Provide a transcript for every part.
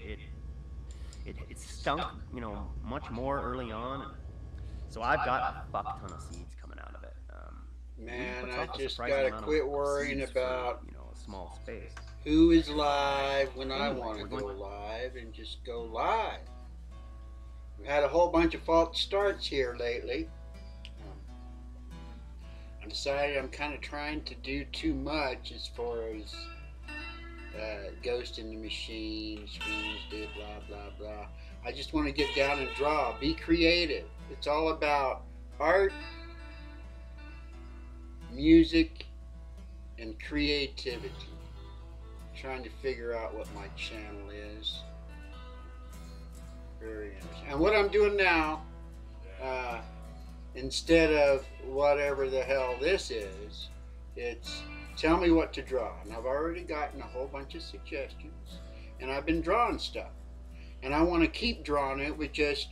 it stunk, you know, much more early on. So I've got a fuck ton of seeds coming out of it. It really Man, puts I off a just surprising gotta amount quit of worrying seeds for, about you know, a small space. who is live when I Anyway, want to we're go going. live and just go live. We've had a whole bunch of false starts here lately. I decided I'm kind of trying to do too much as far as Ghost in the Machine, screens, do blah blah blah. I just want to get down and draw, be creative. It's all about art, music, and creativity. Trying to figure out what my channel is. Very interesting. And what I'm doing now, uh, instead of whatever the hell this is, it's tell me what to draw. And I've already gotten a whole bunch of suggestions, and I've been drawing stuff. And I want to keep drawing it with just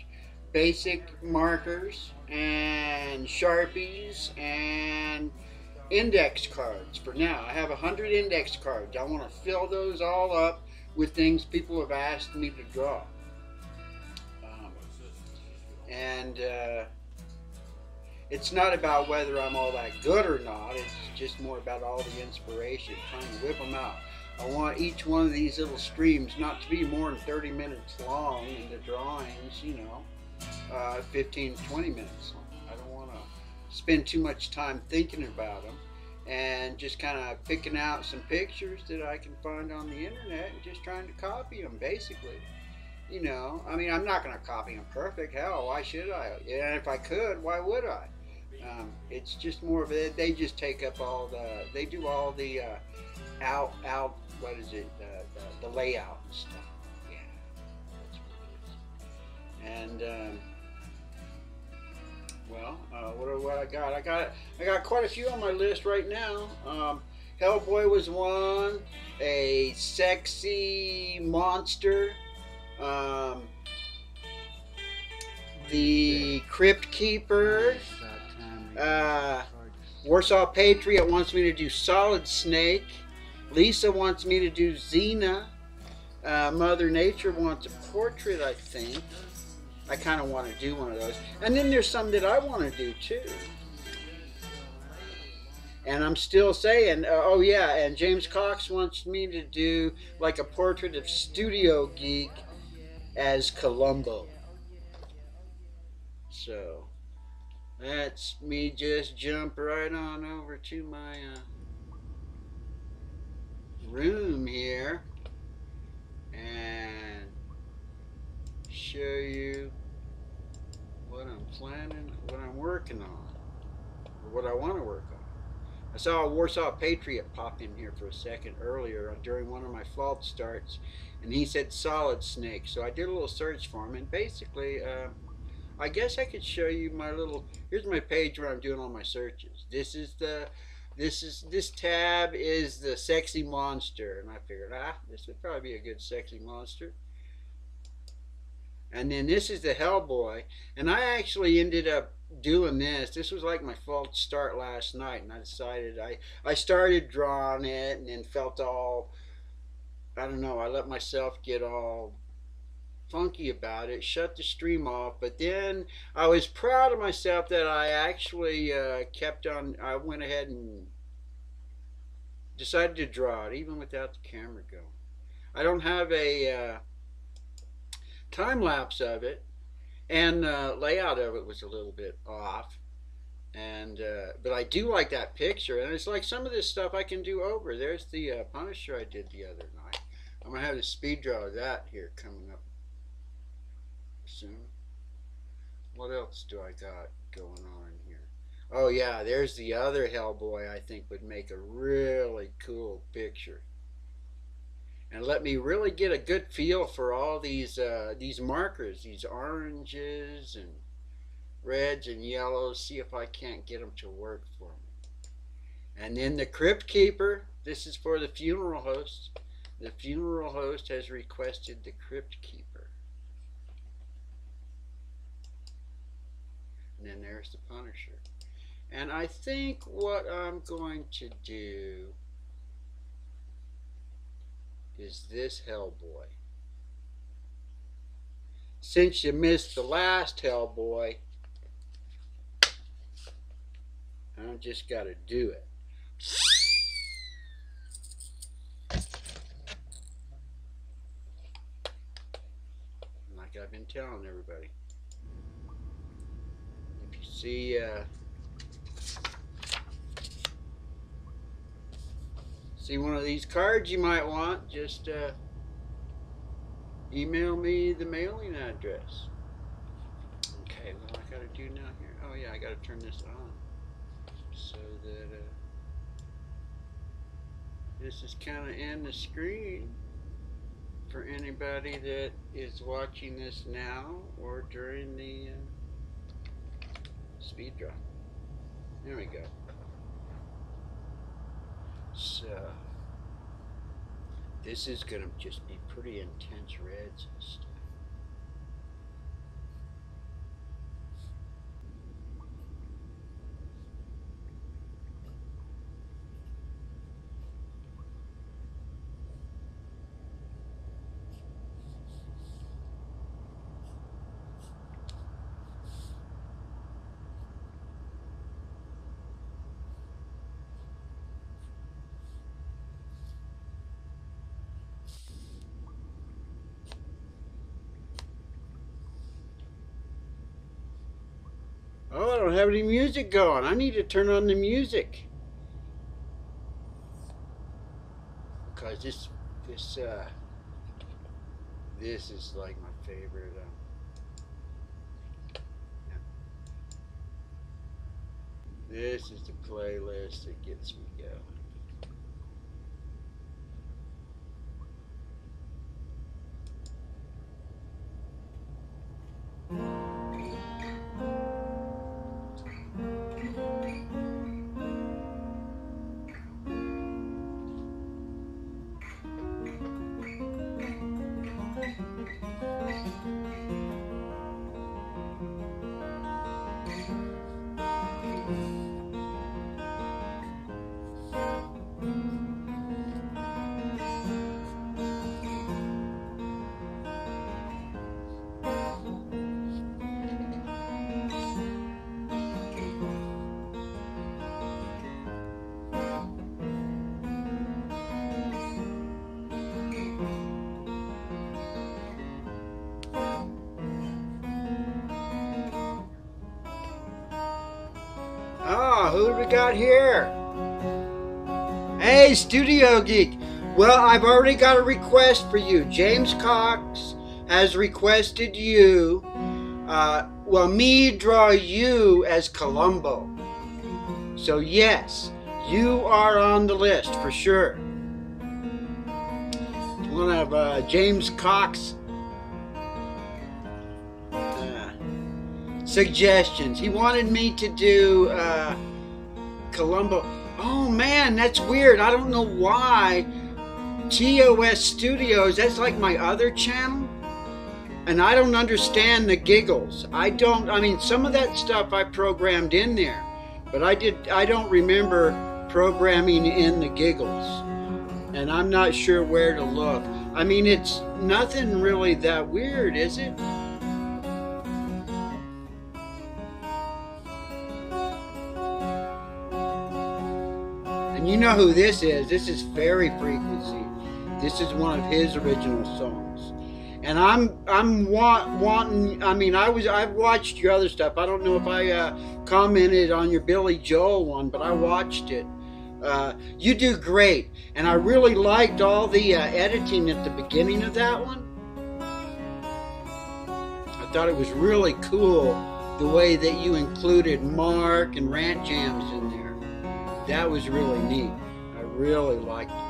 basic markers and Sharpies and index cards for now. I have 100 index cards. I want to fill those all up with things people have asked me to draw. And it's not about whether I'm all that good or not. It's just more about all the inspiration, trying to whip them out. I want each one of these little streams not to be more than 30 minutes long, and the drawings, 15, 20 minutes long. I don't want to spend too much time thinking about them, and just kind of picking out some pictures that I can find on the internet and just trying to copy them, basically. I mean, I'm not going to copy them perfect. Hell, why should I? And if I could, why would I? It's just more of it. They just take up all the. They do all the out. What is it? The layout and stuff. Yeah, that's what it is. And what I got? I got quite a few on my list right now. Hellboy was one. A sexy monster. The Crypt Keeper. Warsaw Patriot wants me to do Solid Snake. Lisa wants me to do Xena. Mother Nature wants a portrait, I think. I kind of want to do one of those. And then there's some that I want to do too. And I'm still saying, oh yeah, and James Cox wants me to do like a portrait of Studio Geek as Columbo. So that's me just jump right on over to my room here and show you what I'm planning, what I'm working on, or what I want to work on. I saw a Warsaw Patriot pop in here for a second earlier during one of my false starts, and he said Solid Snake, so I did a little search for him, and basically I guess I could show you my little. Here's my page where I'm doing all my searches. This tab is the sexy monster, and I figured this would probably be a good sexy monster. And then this is the Hellboy, and I actually ended up doing this. This was like my false start last night, and I decided I started drawing it, and then felt all, I don't know. I let myself get all funky about it, shut the stream off, but then I was proud of myself that I actually kept on. I went ahead and decided to draw it even without the camera going. I don't have a time lapse of it, and layout of it was a little bit off, and but I do like that picture, and it's like some of this stuff I can do over. There's the Punisher I did the other night. I'm gonna have the speed draw of that here coming up soon. What else do I got going on here? Oh yeah, there's the other Hellboy I think would make a really cool picture. And let me really get a good feel for all these markers, these oranges and reds and yellows, see if I can't get them to work for me. And then the Crypt Keeper, this is for the funeral host. The funeral host has requested the Crypt Keeper. And then there's the Punisher. And I think what I'm going to do is this Hellboy. since you missed the last Hellboy, I just got to do it. Like I've been telling everybody. If you see one of these cards you might want, just email me the mailing address. Okay, what I gotta do now here? Oh yeah, I gotta turn this on so that this is kind of in the screen for anybody that is watching this now or during the speed draw. There we go. So this is gonna just be pretty intense reds and stuff. Oh, I don't have any music going. I need to turn on the music. Because this is like my favorite. This is the playlist that gets me going. Oh, who do we got here? Hey, Studio Geek. Well, I've already got a request for you. James Cox has requested you, me draw you as Columbo. So yes, you are on the list for sure. One of James Cox suggestions. He wanted me to do Columbo. Oh man, that's weird. I don't know why. TOS Studios, that's like my other channel. And I don't understand the giggles. I mean, some of that stuff I programmed in there. But I don't remember programming in the giggles. And I'm not sure where to look. I mean, it's nothing really that weird, is it? And you know who this is. This is Fairy Frequency. This is one of his original songs. And I'm wanting, I mean, I've watched your other stuff. I don't know if I commented on your Billy Joel one, but I watched it. You do great. And I really liked all the editing at the beginning of that one. I thought it was really cool the way that you included Mark and Rant Jams in there. That was really neat. I really liked that.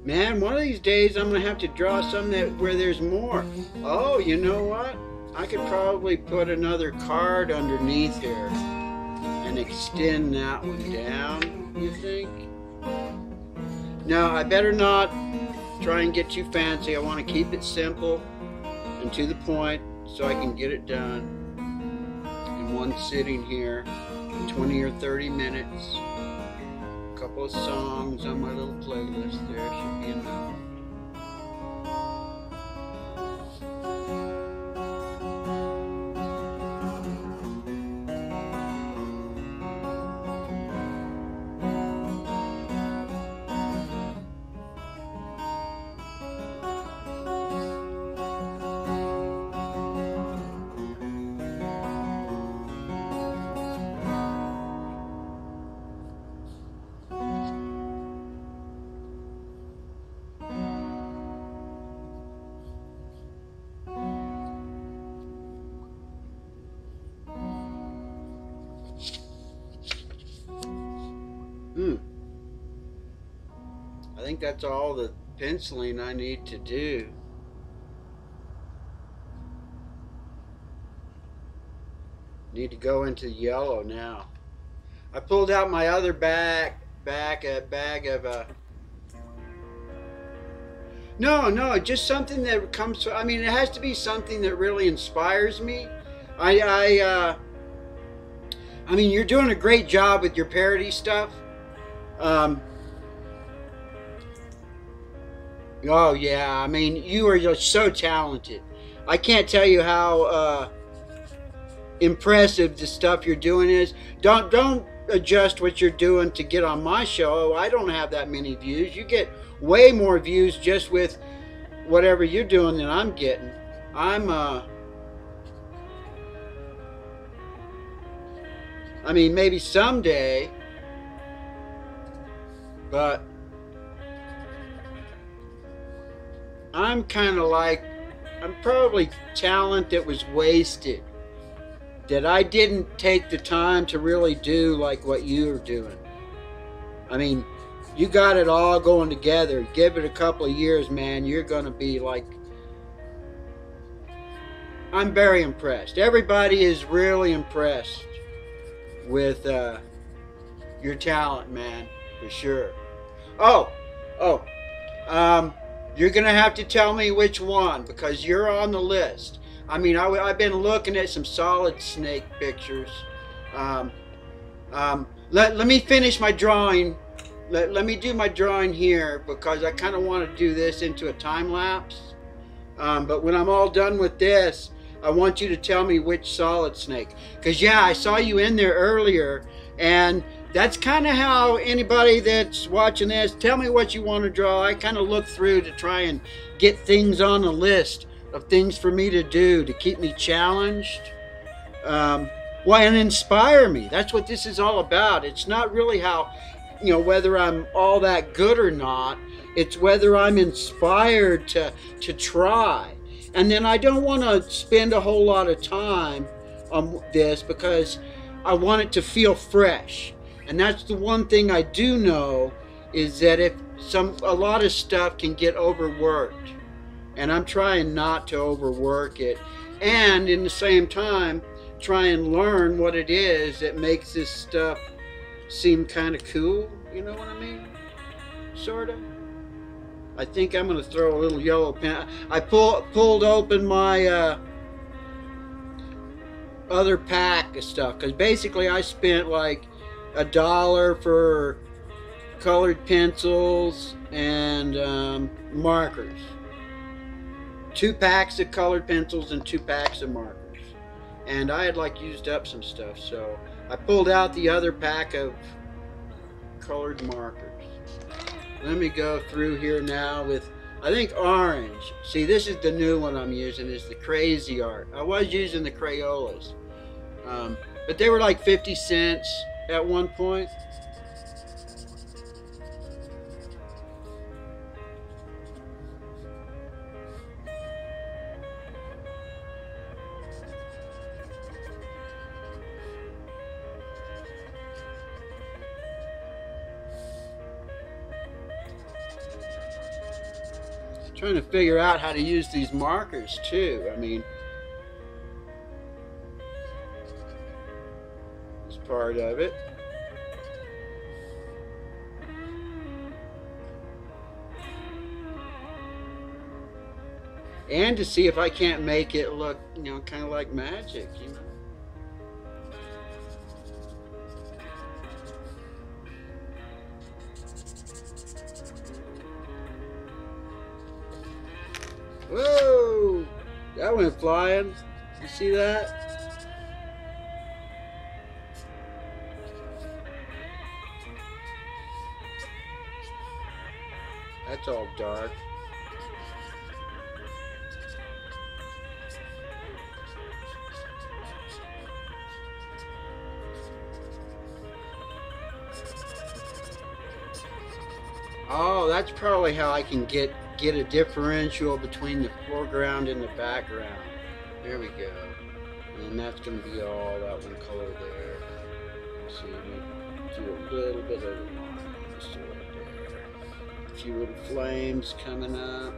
Man, one of these days I'm going to have to draw some where there's more. Oh, you know what? I could probably put another card underneath here and extend that one down, you think? No, I better not try and get too fancy. I want to keep it simple and to the point so I can get it done. in one sitting here, 20 or 30 minutes. A couple of songs on my little playlist there should be enough. I think that's all the penciling I need to do. Need to go into yellow now. I pulled out my other bag of no, just something that comes to, I mean, it has to be something that really inspires me. I mean, you're doing a great job with your parody stuff. Oh yeah, I mean, you are just so talented. I can't tell you how impressive the stuff you're doing is. Don't adjust what you're doing to get on my show. I don't have that many views. You get way more views just with whatever you're doing than I'm getting. I mean, maybe someday, but I'm kind of like, I'm probably talent that was wasted, that I didn't take the time to really do like what you're doing. I mean, you got it all going together. Give it a couple of years, man. You're going to be like, I'm very impressed. Everybody is really impressed with your talent, man, for sure. You're going to have to tell me which one, because you're on the list. I mean, I've been looking at some solid snake pictures. Let me finish my drawing. Let me do my drawing here, because I kind of want to do this into a time lapse. But when I'm all done with this, I want you to tell me which solid snake. Because, yeah, I saw you in there earlier, and that's kind of how anybody that's watching this, tell me what you want to draw. I kind of look through to try and get things on a list of things for me to do to keep me challenged. And inspire me. That's what this is all about. It's not really how, you know, whether I'm all that good or not. It's whether I'm inspired to try. And then I don't want to spend a whole lot of time on this, because I want it to feel fresh. And that's the one thing I do know, is that if a lot of stuff can get overworked, and I'm trying not to overwork it, and in the same time try and learn what it is that makes this stuff seem kind of cool. You know what I mean? Sort of. I think I'm going to throw a little yellow pen. I pulled open my other pack of stuff, because basically I spent like $1 for colored pencils and markers. 2 packs of colored pencils and 2 packs of markers. And I had like used up some stuff, so I pulled out the other pack of colored markers. Let me go through here now with, I think, orange. See, this is the new one I'm using, is the Crazy Art. I was using the Crayolas, but they were like 50 cents at one point. Trying to figure out how to use these markers too. I mean, it's part of it. And to see if I can't make it look, you know, kind of like magic, you know. Whoa! That went flying. You see that? That's all dark. Oh, that's probably how I can get a differential between the foreground and the background. There we go. And that's going to be all that one color there. Let's see, we do a little bit of the line just right there. A few little flames coming up.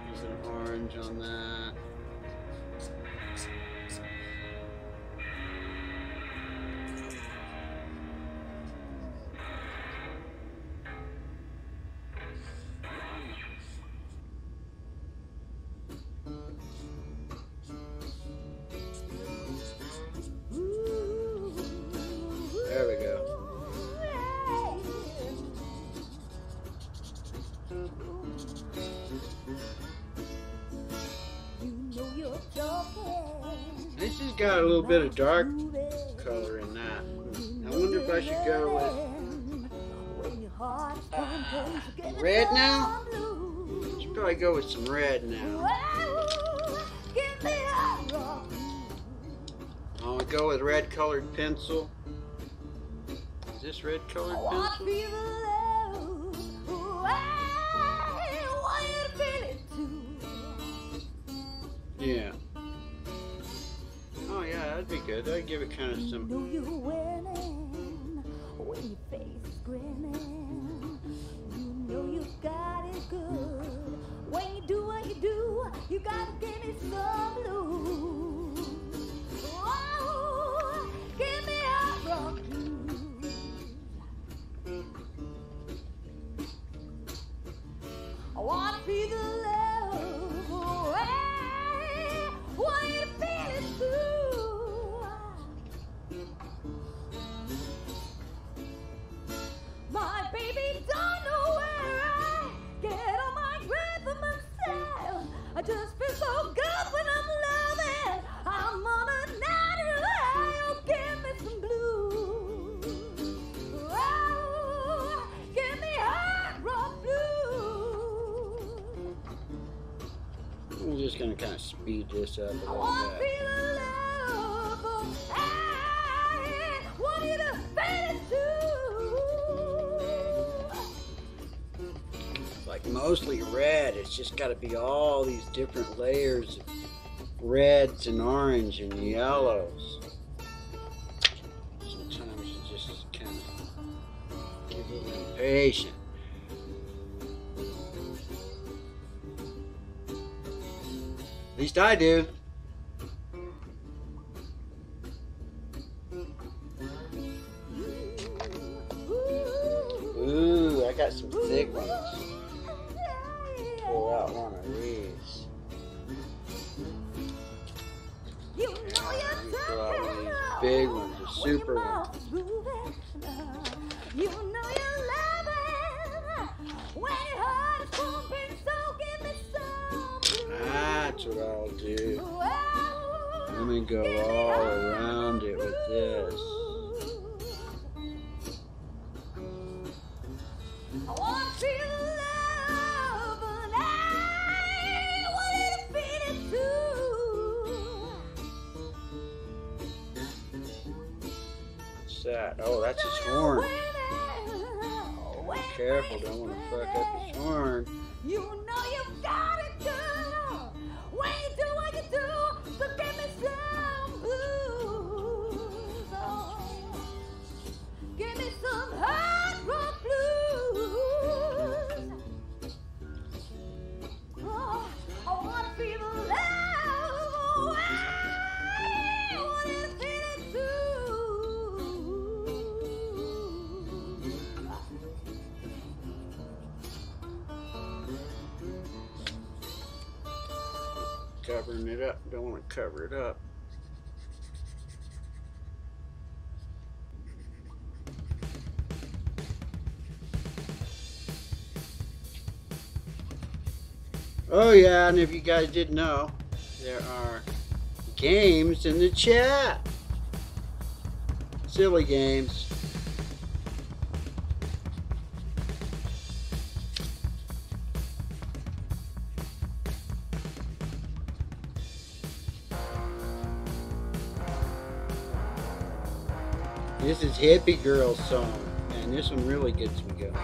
There's an orange on that. There we go. This has got a little bit of dark color in that. I wonder if I should go with red now? Should probably go with some red now. I'll go with red colored pencil. Is this red colored pencil? Yeah. Oh yeah, that'd be good. That'd give it kind of some. Know you're winning when your face is grinning. You know you got it good. When you do what you do, you gotta give me some blues. Oh, give me a rock blues. I wanna be the love. Oh, hey, want you to feel it too. My baby don't know where I get all my rhythm and style. I just feel so good when I'm loving. I'm on a night high. Oh, give me some blues. Oh, give me hard rock blues. I'm just gonna kind of speed this up a I little want to bit. feel the love. Oh, I want you to feel it too. Like mostly red. It's just got to be all these different layers of reds and orange and yellows. Sometimes you just kind of get a little impatient. At least I do. Ooh, I got some thick ones. Pull out one of these. You know Yeah, you're let me pull out one of these big ones, the super ones. You know you're loving when your heart is pumping, so give me some. That's what I'll do. Oh, Let me go all around it with this. I want to feel love, and I want you to feel it too. What's that? Oh, that's his horn. Be careful, don't want to fuck up his horn. You know you've got it good. When you do what you do, so give me some blues. Oh, give me some hard rock blues. Oh, I want to feel the love. Oh, I want you to feel it Covering it up. Don't want to cover it up. Oh yeah, and if you guys didn't know, there are games in the chat. Silly games. This is Hippie Girl's song, and this one really gets me going.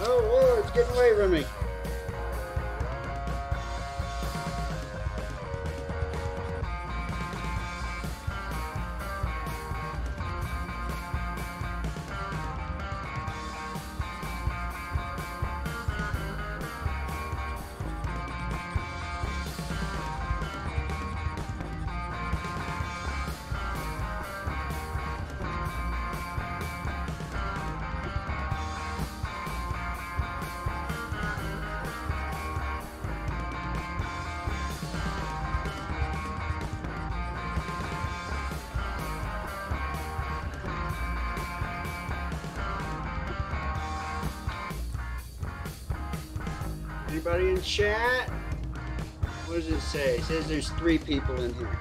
Oh Lord, it's getting away from me. Anybody in chat? What does it say? It says there's 3 people in here.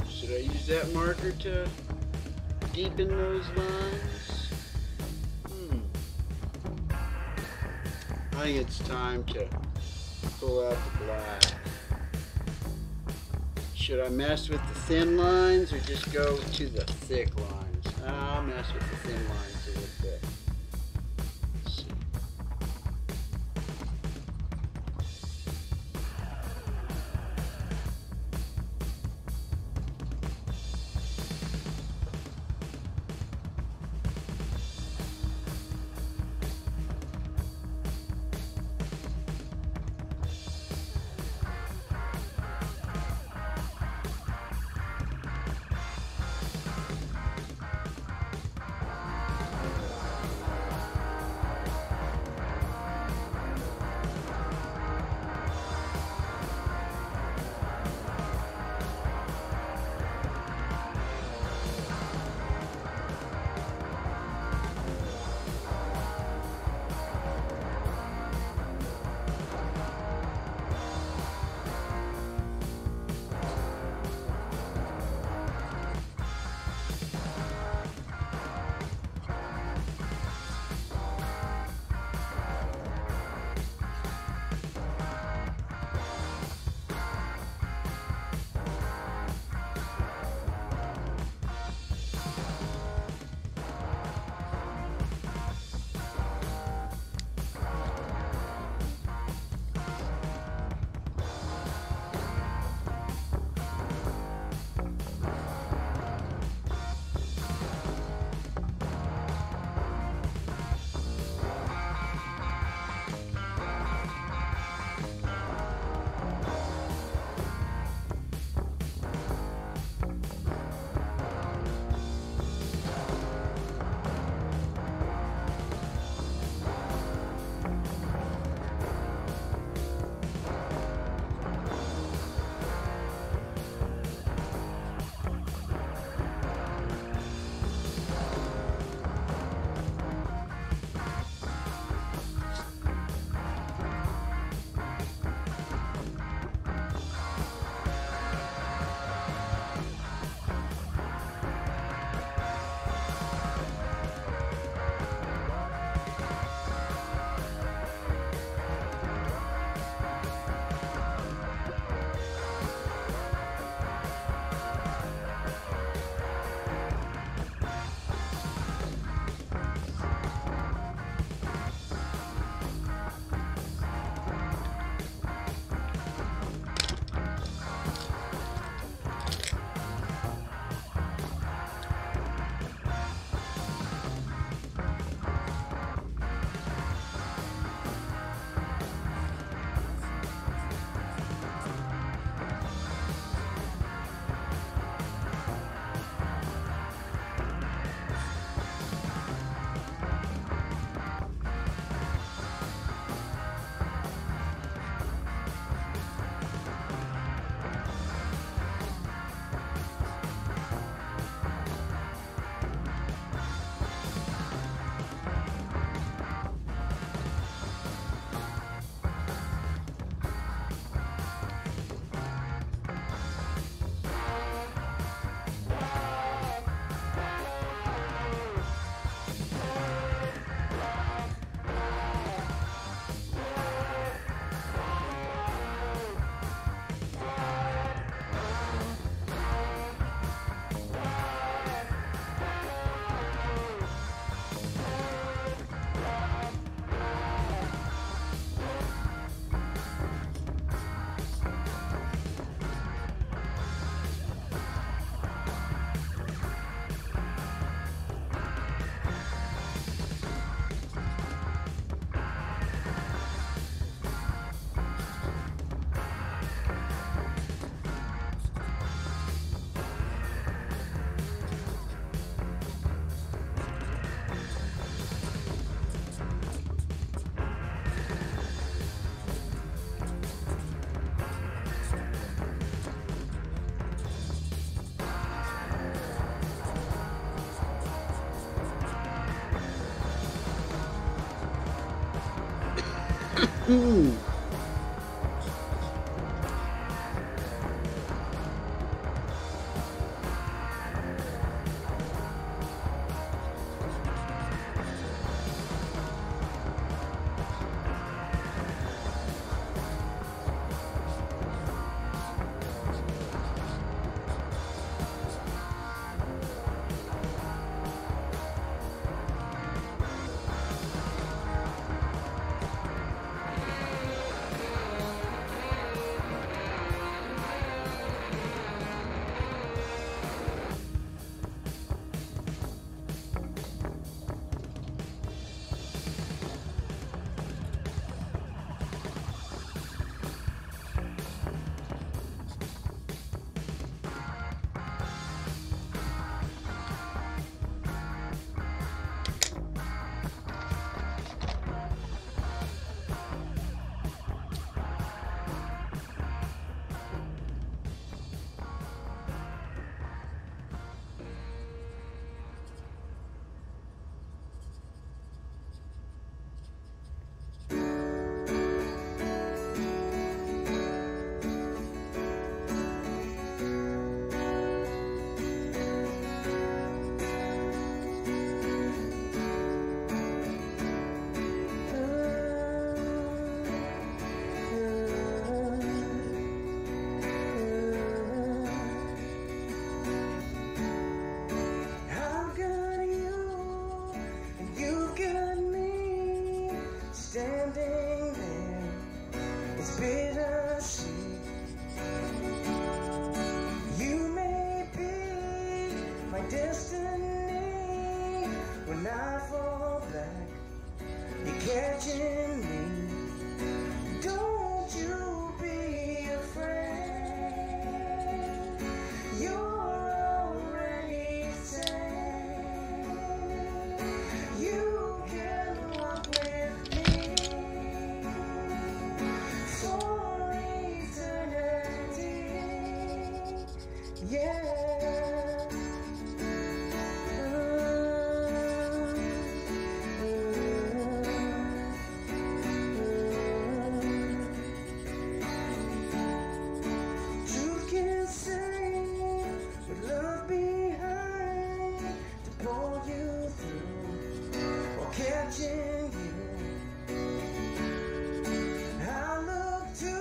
Should I use that marker to deepen those lines? I think it's time to pull out the black. Should I mess with the thin lines or just go to the thick lines? I'll mess with the thin lines a little bit. Let's see.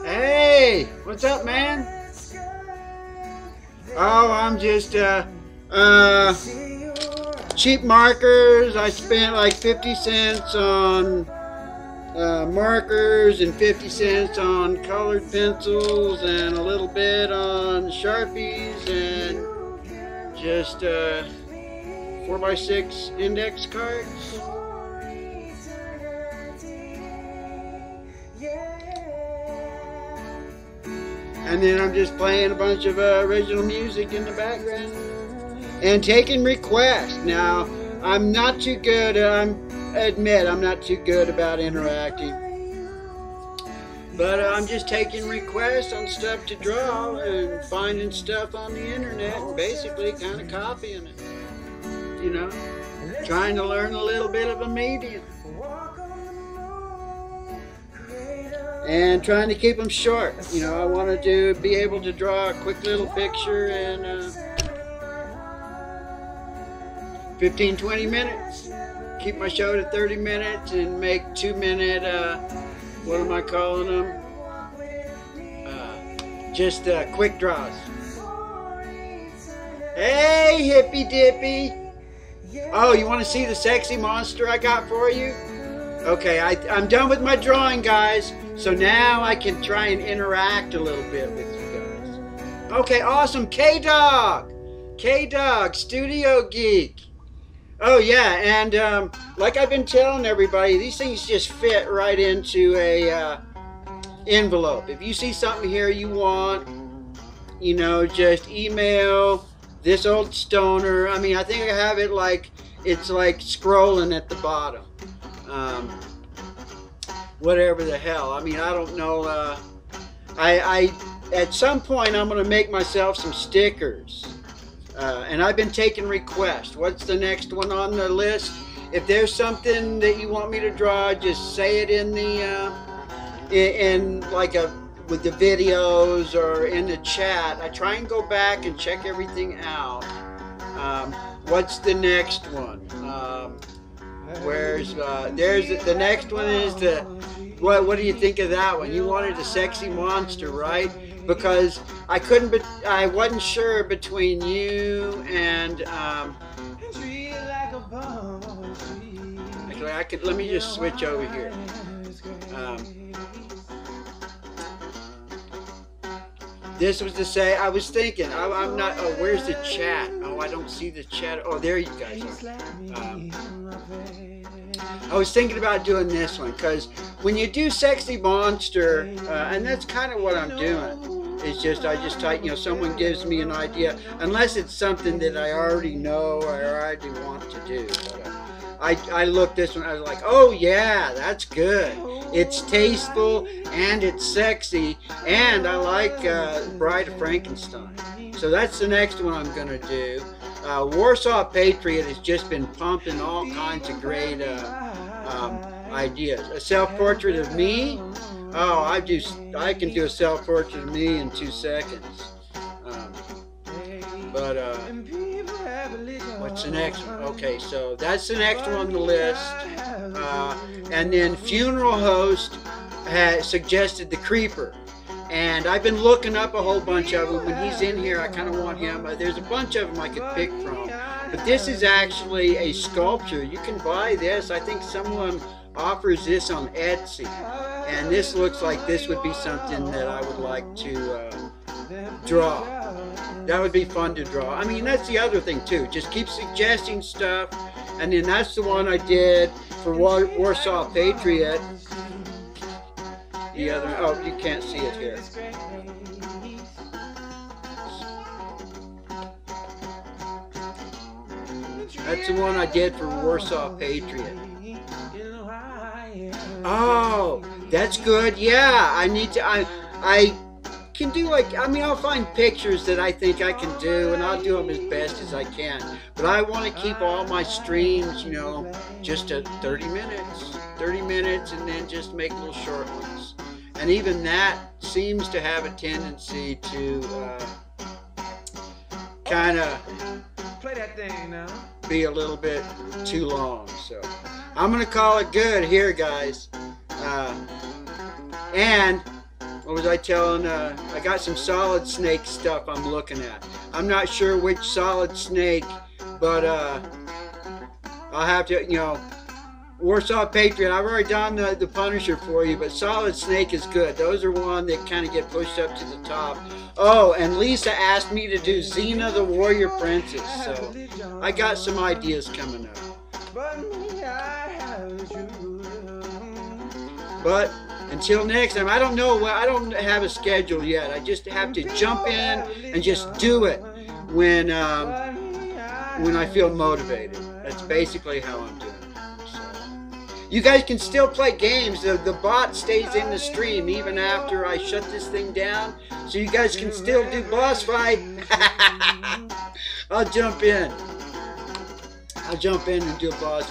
Hey, what's up, man? Oh, I'm just cheap markers. I spent like 50 cents on markers and 50 cents on colored pencils and a little bit on Sharpies and just 4x6 index cards. And then I'm just playing a bunch of original music in the background and taking requests. Now, I'm not too good, I admit I'm not too good about interacting. But I'm just taking requests on stuff to draw and finding stuff on the internet and basically kind of copying it. You know, trying to learn a little bit of a medium. And trying to keep them short. You know, I wanted to be able to draw a quick little picture in 15-20 minutes. Keep my show to 30 minutes and make 2-minute, what am I calling them? Just quick draws. Hey, hippy dippy. Oh, you want to see the sexy monster I got for you? Okay, I'm done with my drawing, guys. So now I can try and interact a little bit with you guys. Okay, awesome. K-Dog, Studio Geek. Oh yeah, and like I've been telling everybody, these things just fit right into a envelope. If you see something here you want, you know, just email this old stoner. I mean, I think I have it like, it's like scrolling at the bottom. Whatever the hell. I mean, I don't know. I at some point I'm going to make myself some stickers. And I've been taking requests. What's the next one on the list? If there's something that you want me to draw, just say it in the in like with the videos or in the chat, I try and go back and check everything out. What's the next one? There's the next one is the what do you think of that one? You wanted a sexy monster, right? Because I wasn't sure between you and actually let me just switch over here. This was to say, I was thinking, I'm not, oh, where's the chat? Oh, I don't see the chat. Oh, there you guys are. I was thinking about doing this one, because when you do Sexy Monster, and that's kind of what I'm doing, it's just, I just type, you know, someone gives me an idea, unless it's something that I already know or I already want to do. But, I looked this one, I was like, oh yeah, that's good. It's tasteful and it's sexy, and I like Bride of Frankenstein. So that's the next one I'm going to do. Warsaw Patriot has just been pumping all kinds of great ideas. A self-portrait of me? Oh, I can do a self-portrait of me in 2 seconds. What's the next one? Okay, so that's the next one on the list. And then Funeral Host has suggested the Creeper. And I've been looking up a whole bunch of them. When he's in here, I kind of want him. There's a bunch of them I could pick from. But this is actually a sculpture. You can buy this. I think someone offers this on Etsy. And this looks like this would be something that I would like to draw. That would be fun to draw. I mean, that's the other thing too. Just keep suggesting stuff. And then that's the one I did for Warsaw Patriot. The other, oh, you can't see it here. That's the one I did for Warsaw Patriot. Oh, that's good. Yeah, I need to, I can do like, I mean, I'll find pictures that I think I can do, and I'll do them as best as I can. But I want to keep all my streams, you know, just at 30 minutes, and then just make little short ones. And even that seems to have a tendency to kind of play that thing now. Be a little bit too long. So I'm going to call it good here, guys. And what was I telling? I got some Solid Snake stuff I'm looking at. I'm not sure which Solid Snake, but I'll have to, you know, Warsaw Patriot, I've already done the Punisher for you, but Solid Snake is good. Those are one that kind of get pushed up to the top. Oh, and Lisa asked me to do Xena the Warrior Princess, so I got some ideas coming up. But until next time, I don't know, I don't have a schedule yet. I just have to jump in and just do it when I feel motivated. That's basically how I'm doing it. You guys can still play games. The bot stays in the stream even after I shut this thing down. So you guys can still do boss fight. I'll jump in and do a boss